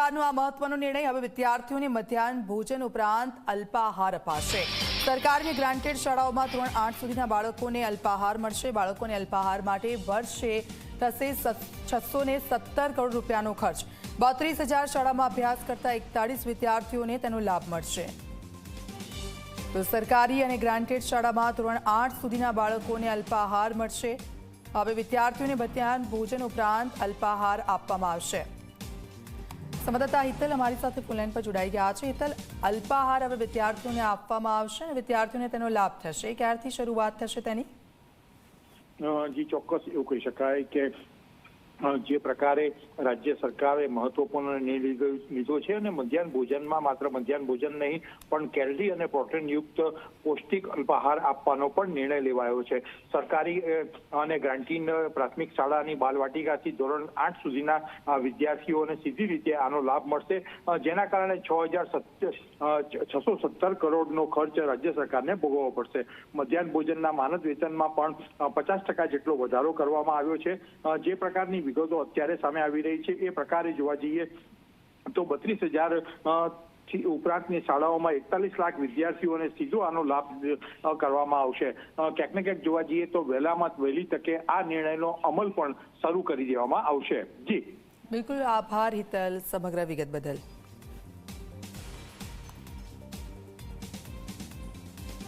સરકારનો આ મહત્વનો નિર્ણય. હવે વિદ્યાર્થીઓને મધ્યાહન ભોજન ઉપરાંત અલ્પાહાર અપાશે. સરકારની ગ્રાન્ટેડ શાળાઓમાં ધોરણ 8 સુધીના બાળકોને અલ્પાહાર મળશે. બાળકોને અલ્પાહાર માટે વર્ષે થશે 617 કરોડ રૂપિયાનો ખર્ચ. 32,000 શાળામાં અભ્યાસ કરતા 41 વિદ્યાર્થીઓને તેનો લાભ મળશે. તો સરકારી અને ગ્રાન્ટેડ શાળામાં ધોરણ 8 સુધીના બાળકોને અલ્પાહાર મળશે. હવે વિદ્યાર્થીઓને મધ્યાહન ભોજન ઉપરાંત અલ્પાહાર આપવામાં આવશે. સંવાદદાતા હિતલ અમારી સાથે ફોનલાઈન પર જોડાઈ ગયા છે. હિતલ, અલ્પાહાર હવે વિદ્યાર્થીઓને આપવામાં આવશે અને વિદ્યાર્થીઓને તેનો લાભ થશે. ક્યારથી શરૂઆત થશે તેની? જી ચોક્કસ એવું કહી શકાય કે જે પ્રકારે રાજ્ય સરકારે મહત્વપૂર્ણ નિર્ણય લીધો છે અને મધ્યાહન ભોજનમાં માત્ર મધ્યાહન ભોજન નહીં પણ કેલરી અને પ્રોટીનયુક્ત પૌષ્ટિક અલ્પાહાર આપવાનો પણ નિર્ણય લેવાયો છે. સરકારી અને ગ્રાન્ટીન પ્રાથમિક શાળાની બાલવાટિકાથી ધોરણ 8 સુધીના વિદ્યાર્થીઓને સીધી રીતે આનો લાભ મળશે, જેના કારણે 6,617 કરોડનો ખર્ચ રાજ્ય સરકારને ભોગવવો પડશે. મધ્યાહન ભોજનના માનદ વેતનમાં પણ 50% જેટલો વધારો કરવામાં આવ્યો છે. જે પ્રકારની વિગતો અત્યારે સામે આવી રહી છે એ પ્રકારે જોવા જઈએ તો 32,000 ઉપરાંતની શાળાઓમાં 41 લાખ વિદ્યાર્થીઓને સીધો આનો લાભ કરવામાં આવશે. ક્યાંક ને ક્યાંક જોવા જઈએ તો વહેલી તકે આ નિર્ણયનો અમલ પણ શરૂ કરી દેવામાં આવશે. જી બિલકુલ, આભાર હિતલ સમગ્ર વિગત બદલ.